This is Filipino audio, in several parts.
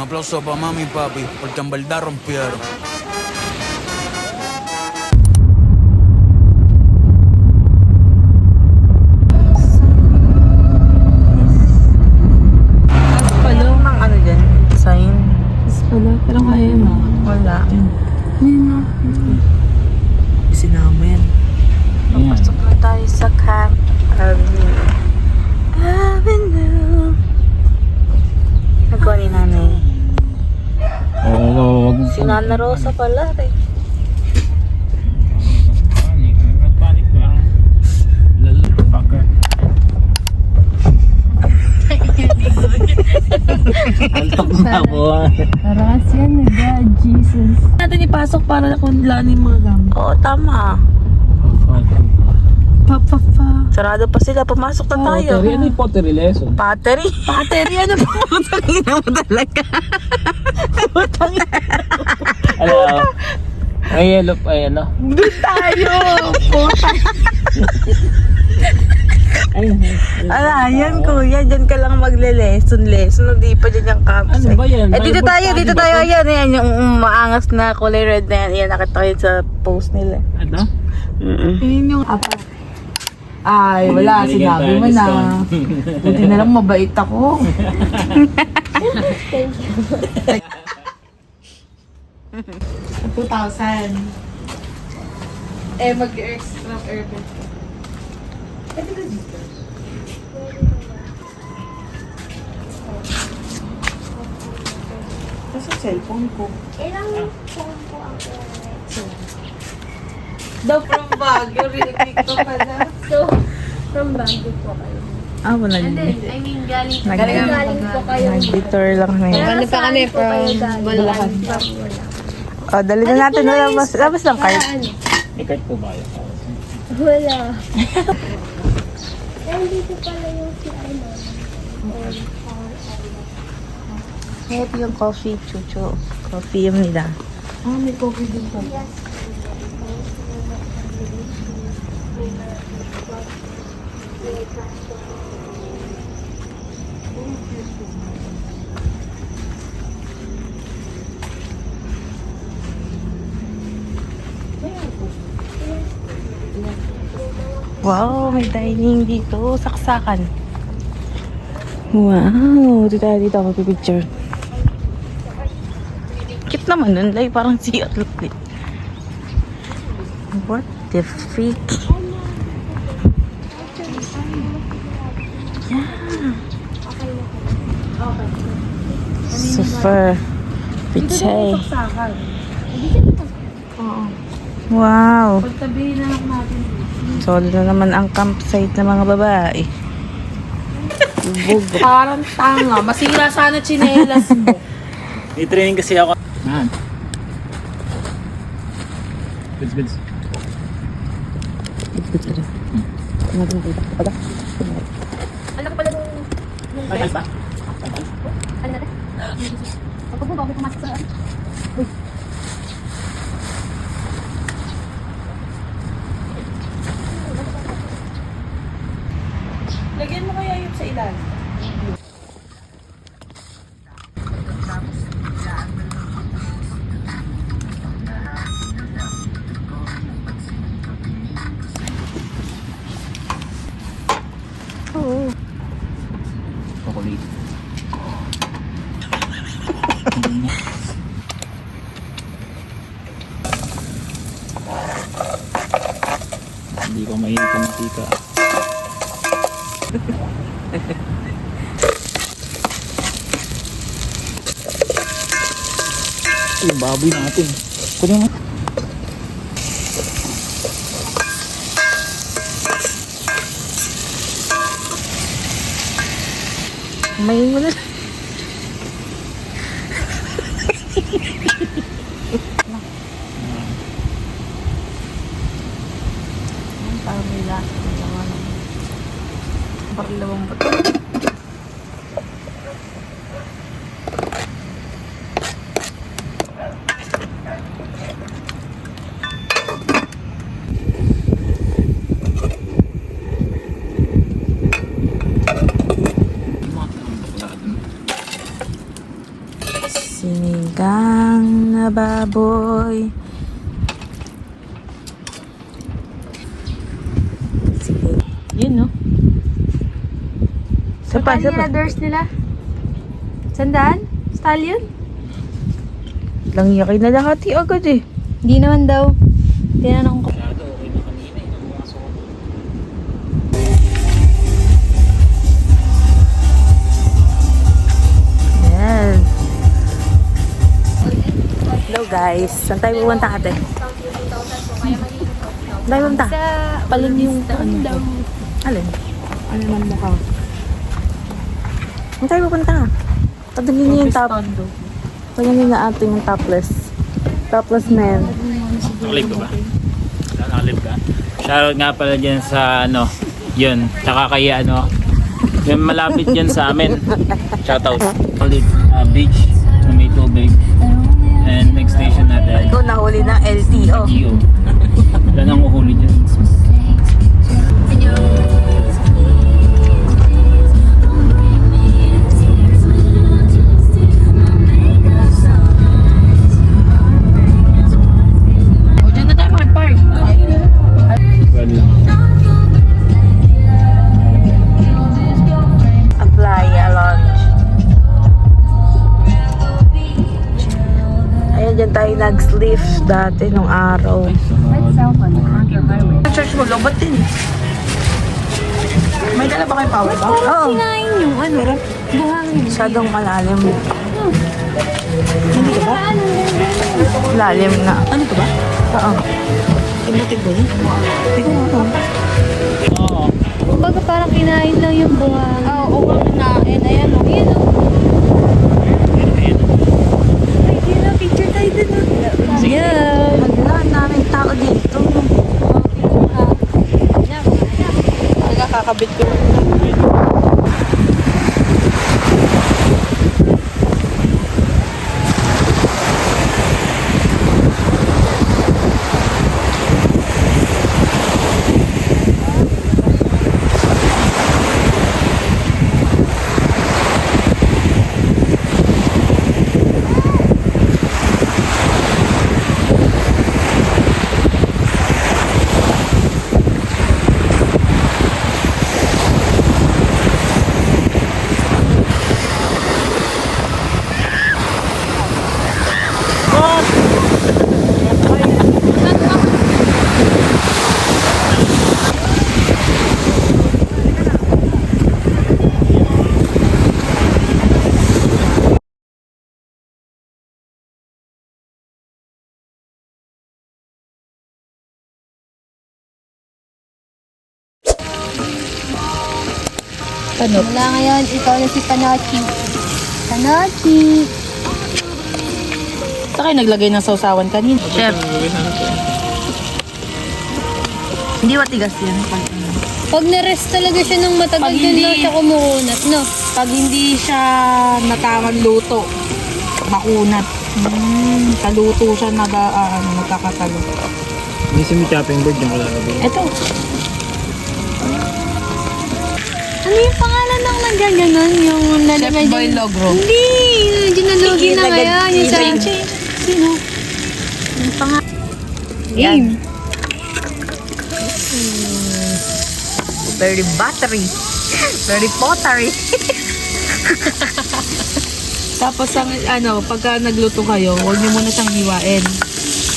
aplauso para mami y papi, porque en verdad rompieron. Palo ng ano dyan? Sign? Pala, pero kaya mo. Wala. Ayun na. Kasi namin. Papasok na tayo sa Camp Avenue. Avenue. Nagawa ni nanay. Oo, wag mo. Si Nana Rosa pala eh. Nagpanik ko ang fucker. Antok na ako. Para kasi yan, Jesus. Natin ipasok para kunlanin mga gamit. Oo, tama. Pa. Sarado pa sila. Pumasok na tayo. Pottery, ano yung pottery lesson? Battery? Battery? Ano ba? Putangin na mo talaga. Putangin. Ano? Ay, yellow, ay ano? Doon tayo. Putang. Ala, yan kuya. Diyan ka lang magle-lesson. Hindi pa dyan yung campsite. Ano ba yan? Eh, dito Bible tayo. study Dito ba tayo. to? Ayan, ayan. Yung maangas na kulay red na yan. Ayan, nakita ko yun sa post nila. Ano? Ayun yung apa. Ay, wala. Binigyan Sinabi tayo mo ng na. discount. Buti na lang mabait ako. Thank you. 2,000. Eh, mag-extra airbag ka. Pwede ka dito. Kasi cellphone ko. Ilang phone po ang Daw from Baguio, rinig ko pala. So, from Baguio po kayo. Ah, wala And then, din. I mean, galing Nag- galing po kayo. Nag-detour lang na yun. Ano pa kami from Bulacan? Oh, dali na natin na labas. Labas lang card. May card po ba yun? Wala. Ay, dito pala yung si ano. Ito yung coffee, chucho. Coffee yung nila. Ah, may coffee din po. Wow, may dining dito. Saksakan. Wow, dito ako pipicture. Cute naman nun, like parang si Atlet. What the freak? Yeah. Super. Pichay. Saksakan. Oo. Wow. Pagtabihin na lang natin. Solo na naman ang campsite ng mga babae. Bug. Parang tanga. Masira sana chinelas mo. May training kasi ako. Man. Goods. Ano ka pala nung... Ay, ayos ba? Ano natin? Huwag mo ba ako pumasok sa... Uy. Lagyan mo kaya yung sa ilalim. Oo. Chocolate. Hindi ko mahilig ang mantika. Yung baboy natin. Kunin mo. Kumain mo na. Ang parang may lasa ng laman. Parang lawang bato. Sinigang na baboy. Sige. Yun, no? Sapa, sapa. Nila? Sandaan? Stallion? Lang yakin na lahati agad eh. Hindi naman daw. Tinanong ko. Yes. Hello guys. Saan tayo pupunta ate? Saan tayo pupunta? Paling yung daw. Alin? Ano naman mukha? Saan tayo pupunta? Padali niyo yung top. Padali niyo na ating yung topless. Topless man. Nakalib ka ba? Nakalib ka? Shoutout nga pala dyan sa ano, yun, tsaka kaya ano, yung malapit dyan sa amin. Shoutout. Ulit, beach na may tubig. And next station natin, Ikaw nahuli ng LTO. Iyo. Wala nang uhuli dyan. O, dyan na tayo mag-park. Well lang. Playa Lounge. Ayan, dyan tayo nag-sleep dati nung araw. Church mo, lobat din. May dala ba kayong power bank? Oo. Kinain yung ano. Buhangin. Masyadong malalim. Hindi ka ba? Lalim na. Ano ka ba? Oo. Ibutig ba yun? Tingnan mo ito. Oo. Kumbaga parang kinain lang yung buhangin. Oo, kinain. Ayan o. Ayan o. Ay, yun o. Picture tayo dun o. Ayan. Wala, daming tao dito. Nakakabit ko. Wala ngayon, ikaw na si Panochi. Panochi! Saan kayo naglagay ng sausawan kanina? Chef. Hindi matigas yun. Pag na-rest talaga siya ng matagal, Pag dun hindi- lang siya kumukunat, no? Pag hindi siya natamang luto, makunat. Kaluto siya nagkakatalo. Hindi si may chopping board yung kalalagay. Ito. Ano yung pangalan ng nandiyan yung nalagay Chef Boy dyan? Logro. Hindi! Yung ginalogi na Ilagay- ngayon. Yung sa... ilagay- Sino? Yung pangalan. Yan. Very buttery. Very pottery. Tapos pagka nagluto kayo, huwag niyo muna siyang hiwain.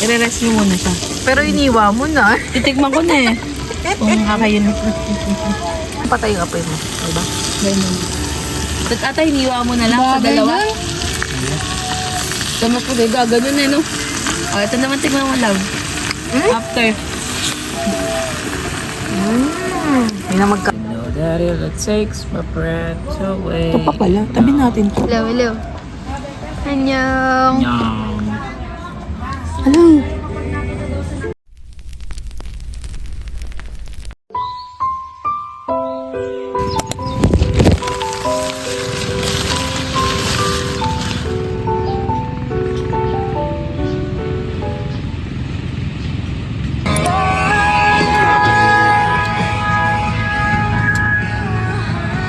I-rest niyo muna siya. Pero iniwa mo na. Titikman ko na eh. Kung kakayin. Patay yung apoy mo. Diba? Ganun. At ata, hiniwa mo na lang sa dalawa. Sa mas pagay, ganun eh, no? O, ito naman, tignan mo lang. After. Hindi na magka... know that it takes my breath away. Ito pa pala. Tabi natin to. Hello, hello. Annyeong. Nyang. Hello.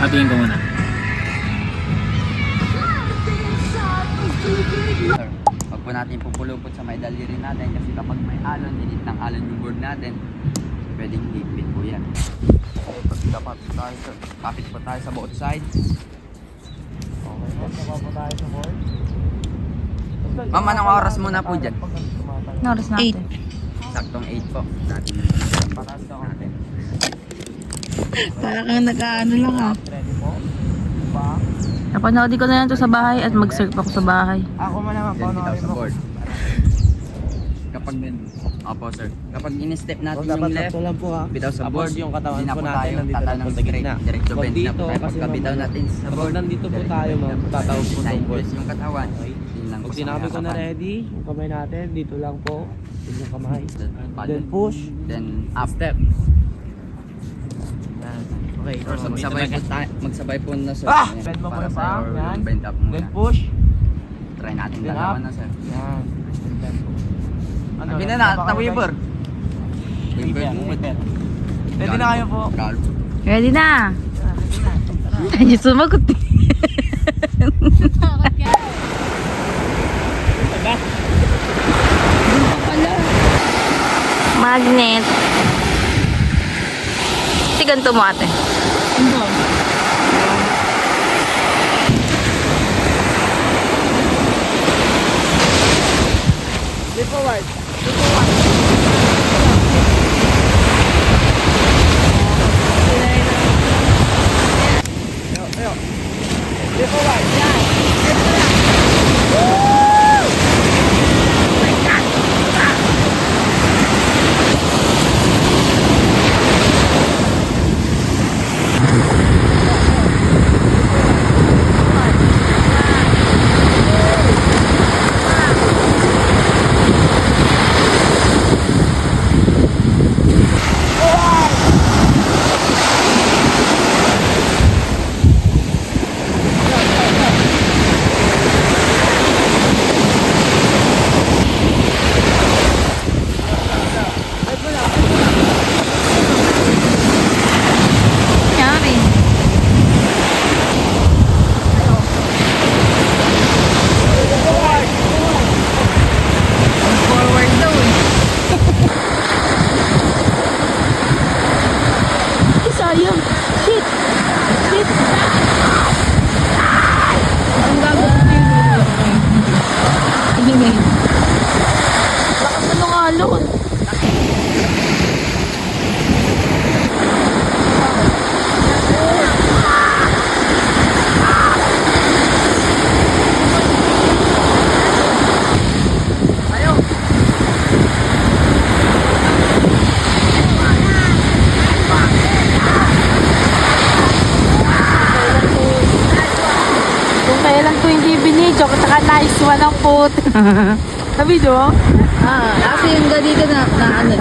Hatiin ko muna. natin pupulupot sa may daliri natin kasi kapag may alon, init ng alon yung board natin, pwedeng higpit po yan. Kapit po tayo sa both sides. Ma'am, anong oras muna po dyan? Noras natin. Saktong 8 po. Natin. Parang kang nag-ano lang ah. Napanood ko na yan to sa bahay at mag-surf ako sa bahay. Then bitaw sa board. Kapag opo sir. Kapag in-step natin yung left, bitaw sa board, yung katawan hindi na po po natin, tayo nandito tatanong lang po sa straight. gitna. Diretso Pag bend na dito, po tayo. kasi Pagka bitaw mamaya, natin sa board, nandito po diretso tayo, bend ma'am. na po tayo. Tatawag po sa Side board. twist yung katawan. Yun lang po Pag sa sinabi ko na harapan. ready, yung kamay natin, dito lang po. Dito yung kamay. Then Then push. Then up. Step. Yan. Okay. Or magsabay po na sir. Ah! Ayan, Bend mo po para yung sa paa. or Yan. bend up muna. Then push. Try natin Then dalawa up. na sir. Yan. Then tempo. Sabi na na, Weaver. Weaver movement. Ready na kayo po. Calvo. Ready na? Ay, sumagot eh. Magnet. Kasi ganito mo ate. Yummy. Forward daw eh. Ay, sayang. Shit. Shit. Ang gagawin mo. Hindi. Lakas na nung alon. Kung kailan ko hindi binidyo, saka nice one ang put. Sabi do? Kasi yung ganito na ano.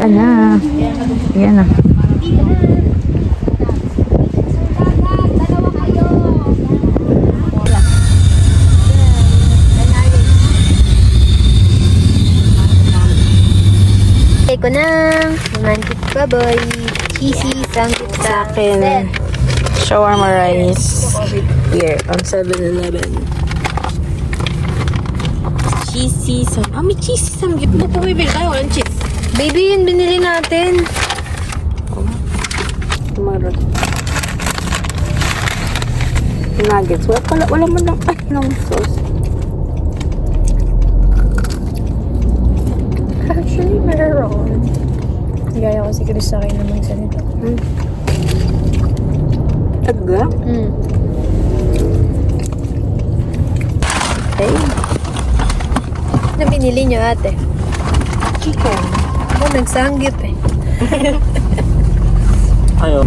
na. Yan na. Ko ng romantic baboy. Cheesy, sanggit Sa akin, shawarma rice. Here, on 7-Eleven. Cheesy sam... Ah, may cheesy samgyup na. Pumibili tayo. Walang cheese. Baby, yun binili natin. Tumarot. Nuggets. Wala man lang. Ay, ng sauce. Actually, meron. Gaya ko si Chris sa akin naman sa nito. Taga? Okay. Na binili niyo ate? Chicken. Ako nagsanggip eh. Ayaw.